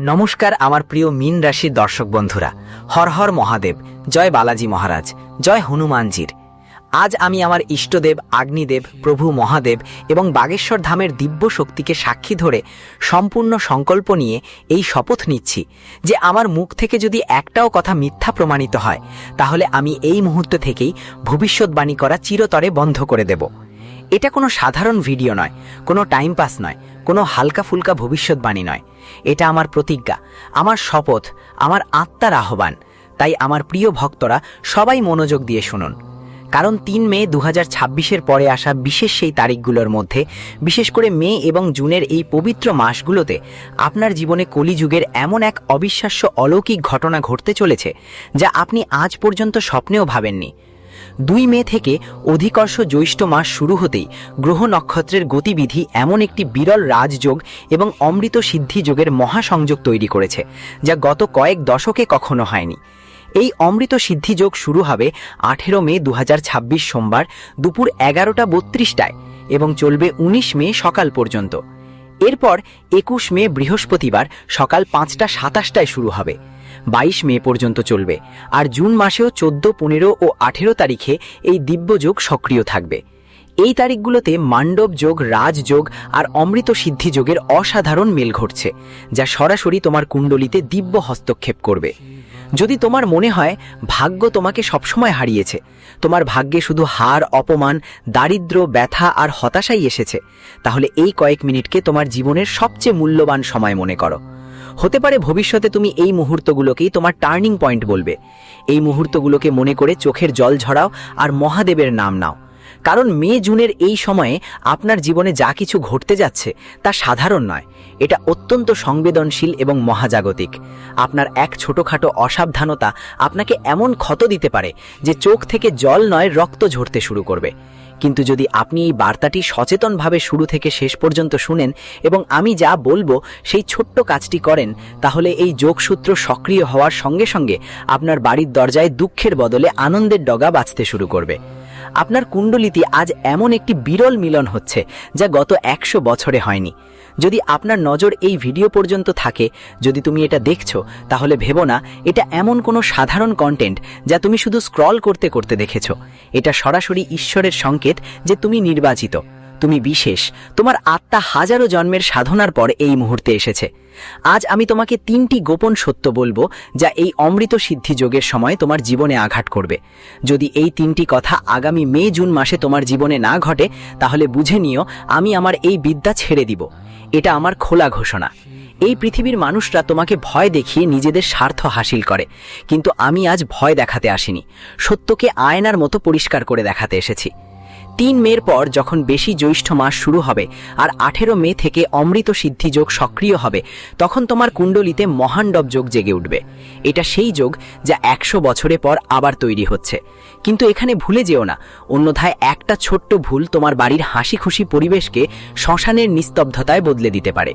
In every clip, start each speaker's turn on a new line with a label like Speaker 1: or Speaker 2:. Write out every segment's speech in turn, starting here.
Speaker 1: নমস্কার আমার প্রিয় মীন রাশির দর্শক বন্ধুরা। হর হর মহাদেব, জয় বালাজি মহারাজ, জয় হনুমানজির। আজ আমি আমার ইষ্টদেব অগ্নিদেব, প্রভু মহাদেব এবং বাগেশ্বর ধামের দিব্য শক্তিকে সাক্ষী ধরে সম্পূর্ণ সংকল্প নিয়ে এই শপথ নিচ্ছি যে আমার মুখ থেকে যদি একটাও কথা মিথ্যা প্রমাণিত হয় তাহলে আমি এই মুহূর্ত থেকেই ভবিষ্যৎবাণী করা চিরতরে বন্ধ করে দেব। এটা কোনো সাধারণ ভিডিও নয়, কোনো টাইম পাস নয়, কোনো হালকা ফুলকা ভবিষ্যৎবাণী নয়। এটা আমার প্রতিজ্ঞা, আমার শপথ, আমার আত্মার আহ্বান। তাই আমার প্রিয় ভক্তরা সবাই মনোযোগ দিয়ে শুনুন, কারণ ৩ মে ২০২৬-এর পরে আসা বিশেষ সেই তারিখগুলোর মধ্যে, বিশেষ করে মে এবং জুনের এই পবিত্র মাসগুলোতে আপনার জীবনে কলিযুগের এমন এক অবিশ্বাস্য অলৌকিক ঘটনা ঘটতে চলেছে যা আপনি আজ পর্যন্ত স্বপ্নেও ভাবেননি। ২ মে থেকে অধিকর্ষ জ্যৈষ্ঠ মাস শুরু হতেই গ্রহ নক্ষত্রের গতিবিধি এমন একটি বিরল রাজযোগ এবং অমৃত সিদ্ধি যোগের মহাসংযোগ তৈরি করেছে যা গত কয়েক দশকে কখনো হয়নি। এই অমৃত সিদ্ধি যোগ শুরু হবে ১৮ মে ২০২৬ সোমবার দুপুর ১১:৩২ এবং চলবে ১৯ মে সকাল পর্যন্ত। এরপর ২১ মে বৃহস্পতিবার সকাল ৫:২৭ শুরু হবে, ২২ মে পর্যন্ত চলবে। আর জুন মাসেও ১৪, ১৫ ও ১৮ তারিখে এই দিব্যযোগ সক্রিয় থাকবে। এই তারিখগুলোতে মান্ডব যোগ, রাজযোগ আর অমৃত সিদ্ধি যোগের অসাধারণ মেল ঘটছে, যা সরাসরি তোমার কুণ্ডলিতে দিব্য হস্তক্ষেপ করবে। যদি তোমার মনে হয় ভাগ্য তোমাকে সবসময় হারিয়েছে, তোমার ভাগ্যে শুধু হার, অপমান, দারিদ্র্য, ব্যথা আর হতাশাই এসেছে, তাহলে এই কয়েক মিনিটকে তোমার জীবনের সবচেয়ে মূল্যবান সময় মনে করো। হতে পারে ভবিষ্যতে তুমি এই মুহূর্তগুলোকেই তোমার টার্নিং পয়েন্ট বলবে। এই মুহূর্তগুলোকে মনে করে চোখের জল ঝরাও আর মহাদেবের নাম নাও, কারণ মে জুনের এই সময়ে আপনার জীবনে যা কিছু ঘটতে যাচ্ছে তা সাধারণ নয়। এটা অত্যন্ত সংবেদনশীল এবং মহাজাগতিক। আপনার এক ছোটখাটো অসাবধানতা আপনাকে এমন ক্ষত দিতে পারে যে চোখ থেকে জল নয়, রক্ত ঝরতে শুরু করবে। কিন্তু যদি আপনি এই বার্তাটি সচেতনভাবে শুরু থেকে শেষ পর্যন্ত শুনেন এবং আমি যা বলবো সেই ছোট্ট কাজটি করেন, তাহলে এই যোগসূত্র সক্রিয় হওয়ার সঙ্গে সঙ্গে আপনার বাড়ির দরজায় দুঃখের বদলে আনন্দের ডগা বাজতে শুরু করবে। আপনার কুণ্ডলিতে আজ এমন একটি বিরল মিলন হচ্ছে যা গত ১০০ বছরে হয়নি। যদি আপনার নজর এই ভিডিও পর্যন্ত থাকে, যদি তুমি এটা দেখছো, তাহলে ভেবো না এটা এমন কোনো সাধারণ কন্টেন্ট যা তুমি শুধু স্ক্রল করতে করতে দেখেছো। এটা সরাসরি ঈশ্বরের সংকেত যে তুমি নির্বাচিত, তুমি বিশেষ। তোমার আত্মা হাজারো জন্মের সাধনার পর এই মুহূর্তে এসেছে। আজ আমি তোমাকে ৩টি গোপন সত্য বলবো যা এই অমৃত সিদ্ধি যোগের সময় তোমার জীবনে আঘাত করবে। যদি এই ৩টি কথা আগামী মে জুন মাসে তোমার জীবনে না ঘটে, তাহলে বুঝে নিও আমি আমার এই বিদ্যা ছেড়ে দিব। এটা আমার খোলা ঘোষণা। এই পৃথিবীর মানুষরা তোমাকে ভয় দেখিয়ে নিজেদের স্বার্থ হাসিল করে, কিন্তু আমি আজ ভয় দেখাতে আসিনি, সত্যকে আয়নার মতো পরিষ্কার করে দেখাতে এসেছি। ৩ মের পর যখন বেশি জ্যৈষ্ঠ মাস শুরু হবে আর ১৮ মে থেকে অমৃত সিদ্ধি যোগ সক্রিয় হবে, তখন তোমার কুণ্ডলিতে মহান্ডব যোগ জেগে উঠবে। এটা সেই যোগ যা ১০০ বছরের পর আবার তৈরি হচ্ছে। কিন্তু এখানে ভুলে যেও না, অন্যথায় একটা ছোট্ট ভুল তোমার বাড়ির হাসি খুশি পরিবেশকে শ্মশানের নিস্তব্ধতায় বদলে দিতে পারে।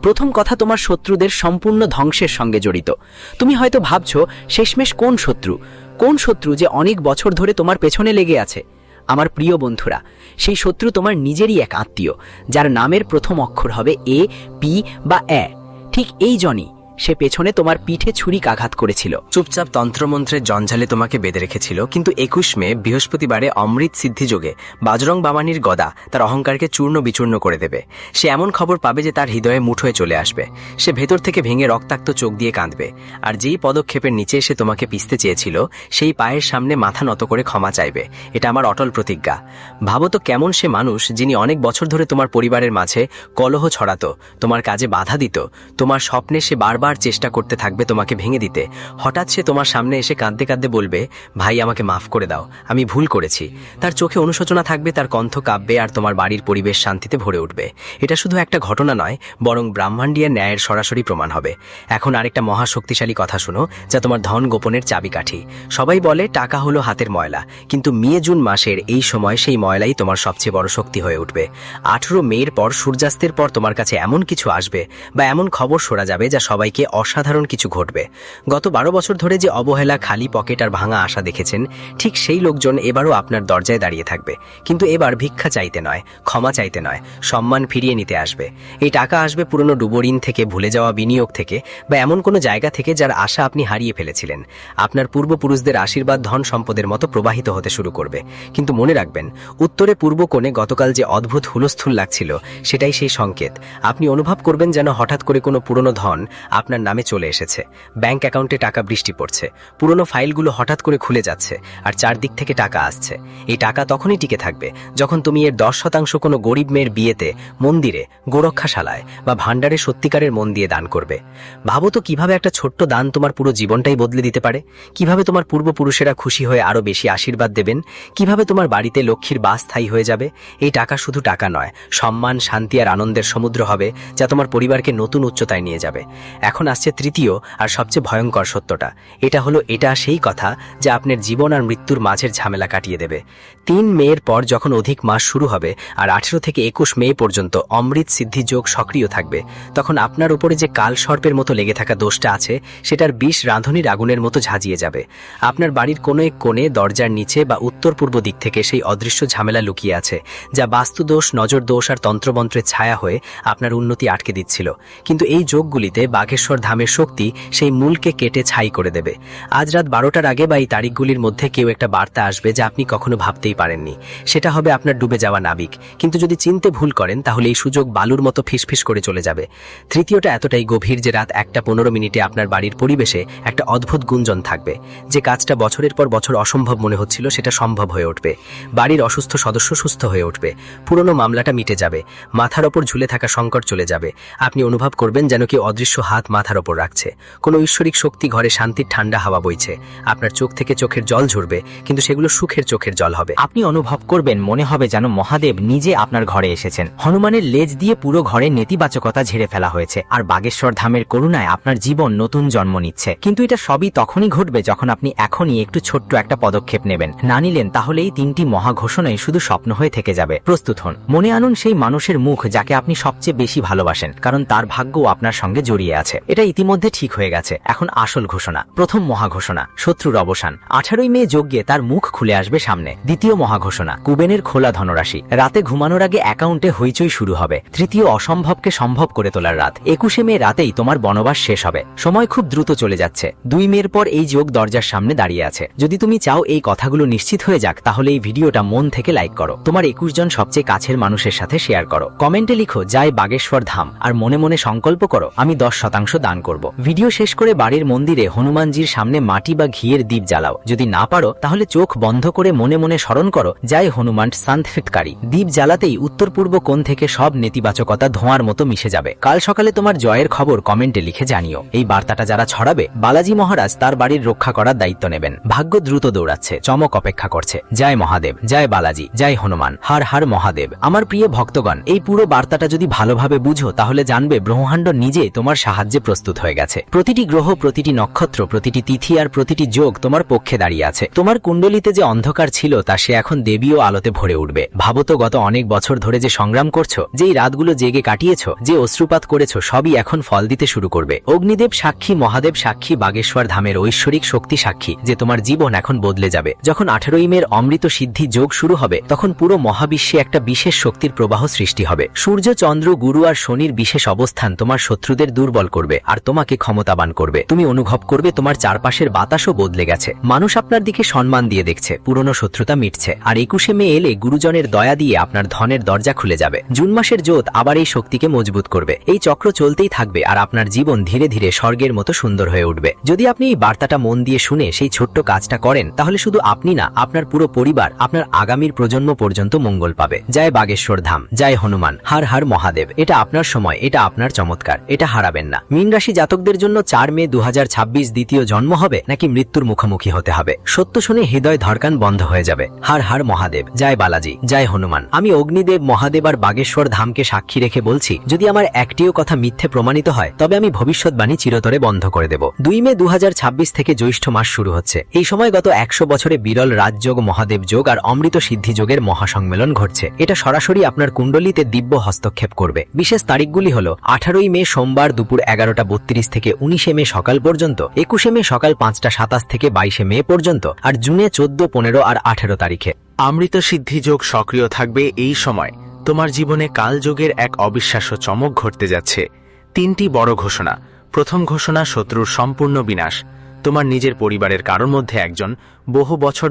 Speaker 1: প্রথম কথা, তোমার শত্রুদের সম্পূর্ণ ধ্বংসের সঙ্গে জড়িত। তুমি হয়তো ভাবছো শেষমেশ কোন শত্রু যে অনেক বছর ধরে তোমার পেছনে লেগে আছে। আমার প্রিয় বন্ধুরা, সেই শত্রু তোমার নিজেরই এক আত্মীয়, যার নামের প্রথম অক্ষর হবে এ, পি বা এ। ঠিক এই জনই সে পেছনে তোমার পিঠে ছুরিকাঘাত করেছিল, চুপচাপ তন্ত্রমন্ত্রের জঞ্জালে তোমাকে বেঁধে রেখেছিল। কিন্তু ২১ মে বৃহস্পতিবারে অমৃত সিদ্ধি যোগে বাজরং বাবানির গদা তার অহংকারকে চূর্ণ বিচূর্ণ করে দেবে। সে এমন খবর পাবে যে তার হৃদয়ে মুঠোয় চলে আসবে। সে ভেতর থেকে ভেঙে রক্তাক্ত চোখ দিয়ে কাঁদবে। আর যেই পদক্ষেপের নিচে সে তোমাকে পিষতে চেয়েছিল, সেই পায়ের সামনে মাথা নত করে ক্ষমা চাইবে। এটা আমার অটল প্রতিজ্ঞা। ভাবো তো কেমন সে মানুষ যিনি অনেক বছর ধরে তোমার পরিবারের মাঝে কলহ ছড়াতো, তোমার কাজে বাধা দিত, তোমার স্বপ্নে সে বারবার চেষ্টা করতে থাকবে তোমাকে ভেঙে দিতে। হঠাৎ সে তোমার সামনে এসে কাঁদতে কাঁদতে বলবে, ভাই আমাকে মাফ করে দাও, আমি ভুল করেছি। তার চোখে অনুশোচনা থাকবে, তার কণ্ঠ কাঁপবে, আর তোমার বাড়ির পরিবেশ শান্তিতে ভরে উঠবে। এটা শুধু একটা ঘটনা নয়, বরং ব্রাহ্মণ্ডীয় ন্যায়ের সরাসরি প্রমাণ হবে। এখন আরেকটা মহাশক্তিশালী কথা শুনো, যা তোমার ধন গোপনের চাবিকাঠি। সবাই বলে টাকা হলো হাতের ময়লা, কিন্তু মে জুন মাসের এই সময় সেই ময়লাই তোমার সবচেয়ে বড় শক্তি হয়ে উঠবে। ১৮ মের পর সূর্যাস্তের পর তোমার কাছে এমন কিছু আসবে বা এমন খবর শোনা যাবে যা সবাই
Speaker 2: সবাইকে অসাধারণ কিছু ঘটবে। গত 12 বছর ধরে যে অবহেলা, খালি পকেট আর ভাঙা আশা দেখেছেন, ঠিক সেই লোকজন এবারও আপনার দরজায় দাঁড়িয়ে থাকবে। কিন্তু এবার ভিক্ষা চাইতে নয়, ক্ষমা চাইতে নয়, সম্মান ফিরিয়ে নিতে আসবে। এই টাকা আসবে পুরনো ডুবোঋণ থেকে, ভুলে যাওয়া বিনিয়োগ থেকে, বা এমন কোনো জায়গা থেকে যার আশা আপনি হারিয়ে ফেলেছিলেন। আপনার পূর্বপুরুষদের আশীর্বাদ ধন সম্পদের মতো প্রবাহিত হতে শুরু করবে। কিন্তু মনে রাখবেন, উত্তরে পূর্ব কোণে গতকাল যে অদ্ভুত হুলস্থুল লাগছিল, সেটাই সেই সংকেত। আপনি অনুভব করবেন যেন হঠাৎ করে কোনো পুরনো ধন আপনার নামে চলে এসেছে। ব্যাংক অ্যাকাউন্টে টাকা বৃষ্টি পড়ছে, পুরনো ফাইলগুলো হঠাৎ করে খুলে যাচ্ছে, আর চারদিক থেকে টাকা আসছে। এই টাকা তখনই টিকে থাকবে যখন তুমি এর 10% কোনো গরিব মেয়ের বিয়েতে, মন্দিরে, গোরক্ষাশালায় বা ভাণ্ডারে সত্যিকারের মন দিয়ে দান করবে। ভাবো তো কিভাবে একটা ছোট্ট দান তোমার পুরো জীবনটাই বদলে দিতে পারে। কিভাবে তোমার পূর্বপুরুষেরা খুশি হয়ে আরো বেশি আশীর্বাদ দেবেন। কিভাবে তোমার বাড়িতে লক্ষ্মীর বাস স্থায়ী হয়ে যাবে। এই টাকা শুধু টাকা নয়, সম্মান, শান্তি আর আনন্দের সমুদ্র হবে, যা তোমার পরিবারকে নতুন উচ্চতায় নিয়ে যাবে। এখন আসছে তৃতীয় আর সবচেয়ে ভয়ঙ্কর সত্যটা। এটা সেই কথা যা আপনার জীবন আর মৃত্যুর মাঝের ঝামেলা কাটিয়ে দেবে। 3 মের পর যখন অধিক মাস শুরু হবে আর 18 থেকে 21 মে পর্যন্ত অমৃত সিদ্ধি যোগ সক্রিয় থাকবে, তখন আপনার উপরে যে কাল সর্পের মতো লেগে থাকা দোষটা আছে, সেটার বিষ রাঁধুনির আগুনের মতো ঝাঁঝিয়ে যাবে। আপনার বাড়ির কোনো এক কোণে, দরজার নিচে বা উত্তর পূর্ব দিক থেকে সেই অদৃশ্য ঝামেলা লুকিয়ে আছে, যা বাস্তুদোষ, নজর দোষ আর তন্ত্রমন্ত্রের ছায়া হয়ে আপনার উন্নতি আটকে দিচ্ছিল। কিন্তু এই যোগগুলিতে বাগেশ্বর ধামের শক্তি সেই মূলকে কেটে ছাই করে দেবে। আজ রাত 12টার আগে বা এই তারিখগুলির মধ্যে কেউ একটা বার্তা আসবে যা আপনি কখনো ভাবতেই পারেননি। সেটা হবে আপনার ডুবে যাওয়া নাবিক। কিন্তু যদি চিনতে ভুল করেন, তাহলে এই সুযোগ বালুর মতো ফিসফিস করে চলে যাবে। তৃতীয়টা এতটাই গভীর যে রাত 1:15 আপনার বাড়ির পরিবেশে একটা অদ্ভুত গুঞ্জন থাকবে। যে কাজটা বছরের পর বছর অসম্ভব মনে হচ্ছিল, সেটা সম্ভব হয়ে উঠবে। বাড়ির অসুস্থ সদস্য সুস্থ হয়ে উঠবে। পুরনো মামলাটা মিটে যাবে। মাথার ওপর ঝুলে থাকা সংকট চলে যাবে। আপনি অনুভব করবেন যেন কেউ অদৃশ্য হাত মাথার ওপর রাখছে। কোনো ঈশ্বরিক শক্তি ঘরে শান্তির ঠান্ডা হাওয়া বইছে। আপনার চোখ থেকে চোখের জল ঝরবে, কিন্তু সেগুলো সুখের চোখের জল হবে।
Speaker 1: আপনি অনুভব করবেন মনে হবে যেন মহাদেব নিজে আপনার ঘরে এসেছেন। হনুমানের লেজ দিয়ে পুরো ঘরে নেতিবাচকতা ঝেড়ে ফেলা হয়েছে, আর বাগেশ্বর ধামের করুণায় আপনার জীবন নতুন জন্ম নিচ্ছে। কিন্তু এটা সবই তখনই ঘটবে যখন আপনি এখনই একটু ছোট্ট একটা পদক্ষেপ নেবেন। না নিলেন তাহলে এই 3টি মহাঘোষণাই শুধু স্বপ্ন হয়ে থেকে যাবে। প্রস্তুত হন। মনে আনুন সেই মানুষের মুখ যাকে আপনি সবচেয়ে বেশি ভালোবাসেন, কারণ তার ভাগ্যও আপনার সঙ্গে জড়িয়ে আছে। এটা ইতিমধ্যে ঠিক হয়ে গেছে। এখন আসল ঘোষণা, প্রথম মহাঘোষণা, শত্রুর অবসান। 18 মে যজ্ঞে তার মুখ খুলে আসবে সামনে। দ্বিতীয় মহাঘোষণা, কুবেনের খোলা ধনরাশি। রাতে ঘুমানোর আগে অ্যাকাউন্টে হইচই শুরু হবে। তৃতীয়, অসম্ভবকে সম্ভব করে তোলার রাত। 21 মে রাতেই তোমার বনবাস শেষ হবে। সময় খুব দ্রুত চলে যাচ্ছে। 2 মের পর এই যোগ দরজার সামনে দাঁড়িয়ে আছে। যদি তুমি চাও এই কথাগুলো নিশ্চিত হয়ে যাক, তাহলে এই ভিডিওটা মন থেকে লাইক করো। তোমার 21 জন সবচেয়ে কাছের মানুষের সাথে শেয়ার করো। কমেন্টে লিখো জয় বাগেশ্বর ধাম, আর মনে মনে সংকল্প করো আমি 10% দান করব। ভিডিও শেষ করে বাড়ির মন্দিরে হনুমানজির সামনে মাটি বা ঘিয়ের দীপ জ্বালাও। যদি না পারো তাহলে চোখ বন্ধ করে মনে মনে স্মরণ করো জয় হনুমান শান্তফিতকারী। দীপ জ্বালাতেই উত্তর পূর্ব কোণ থেকে সব নেতিবাচকতা ধোঁয়ার মতো মিশে যাবে। কাল সকালে তোমার জয়ের খবর কমেন্টে লিখে জানিও। এই বার্তাটা যারা ছড়াবে, বালাজি মহারাজ তার বাড়ির রক্ষা করার দায়িত্ব নেবেন। ভাগ্য দ্রুত দৌড়াচ্ছে, চমক অপেক্ষা করছে। জয় মহাদেব, জয় বালাজি, জয় হনুমান, হর হর মহাদেব। আমার প্রিয় ভক্তগণ, এই পুরো বার্তাটা যদি ভালোভাবে বুঝো, তাহলে জানবে ব্রহ্মাণ্ড নিজে তোমার সাহায্যে প্রস্তুত হয়ে গেছে। প্রতিটি গ্রহ, প্রতিটি নক্ষত্র, প্রতিটি তিথি আর প্রতিটি যোগ তোমার পক্ষে দাঁড়িয়ে আছে। তোমার কুণ্ডলিতে যে অন্ধকার ছিল তা সে এখন দেবী ও আলোতে ভরে উঠবে। ভাবো তো, গত অনেক বছর ধরে যে সংগ্রাম করছো, যেই রাতগুলো জেগে কাটিয়েছ, যে অশ্রুপাত করেছো, সবই এখন ফল দিতে শুরু করবে। অগ্নিদেব সাক্ষী, মহাদেব সাক্ষী, বাগেশ্বর ধামের ঐশ্বরিক শক্তি সাক্ষী যে তোমার জীবন এখন বদলে যাবে। যখন 18 মের অমৃত সিদ্ধি যোগ শুরু হবে, তখন পুরো মহাবিশ্বে একটা বিশেষ শক্তির প্রবাহ সৃষ্টি হবে। সূর্য, চন্দ্র, গুরু আর শনির বিশেষ অবস্থান তোমার শত্রুদের দুর্বল করবে আর তোমাকে ক্ষমতাবান করবে। তুমি অনুভব করবে তোমার চারপাশের বাতাসও বদলে গেছে। মানুষ আপনার দিকে সম্মান দিয়ে দেখছে, পুরনো শত্রুতা মিটছে। আর 21 মে এলে গুরুজনের দয়া দিয়ে আপনার ধনের দরজা খুলে যাবে। জুন মাসের জোত আবার এই শক্তিকে মজবুত করবে। এই চক্র চলতেই থাকবে আর আপনার জীবন ধীরে ধীরে স্বর্গের মতো সুন্দর হয়ে উঠবে। যদি আপনি এই বার্তাটা মন দিয়ে শুনে সেই ছোট্ট কাজটা করেন, তাহলে শুধু আপনি না, আপনার পুরো পরিবার, আপনার আগামীর প্রজন্ম পর্যন্ত মঙ্গল পাবে। জয় বাগেশ্বর ধাম, জয় হনুমান, হর হর মহাদেব। এটা আপনার সময়, এটা আপনার চমৎকার, এটা হারাবেন না। মীন রাশি জাতকদের জন্য 4 মে 2026 দ্বিতীয় জন্ম হবে নাকি মৃত্যুর মুখোমুখি হতে হবে? সত্য শুনে হৃদয় ধড়কান বন্ধ হয়ে যাবে। হর হর মহাদেব, জয় বালাজি, জয় হনুমান। আমি অগ্নিদেব, মহাদেব আর বাগেশ্বর ধামকে সাক্ষী রেখে বলছি, যদি আমার একটিও কথা মিথ্যে প্রমাণিত হয়, তবে আমি ভবিষ্যৎবাণী চিরতরে বন্ধ করে দেব। 2 মে 2026 থেকে জ্যৈষ্ঠ মাস শুরু হচ্ছে। এই সময় গত 100 বছরে বিরল রাজযোগ, মহাদেব যোগ আর অমৃত সিদ্ধি যোগের মহাসম্মেলন ঘটছে। এটা সরাসরি আপনার কুণ্ডলিতে দিব্য হস্তক্ষেপ করবে। বিশেষ তারিখগুলি হল 18 মে সোমবার দুপুর
Speaker 2: 11:32 থেকে 19 মে সকাল পর্যন্ত, 21 মে সকাল 5:27 থেকে 22 মে পর্যন্ত, আর জুনে 14, 15 আর 18 তারিখে।
Speaker 3: অমৃত সিদ্ধি যোগ সক্রিয় থাকবে এই সময়। তোমার জীবনে কালযোগের এক অবিশ্বাস্য চমক ঘটতে যাচ্ছে। 3টি বড় ঘোষণা। প্রথম ঘোষণা, শত্রুর সম্পূর্ণ বিনাশ। তোমার নিজের পরিবারের কারোর মধ্যে একজন বহু বছর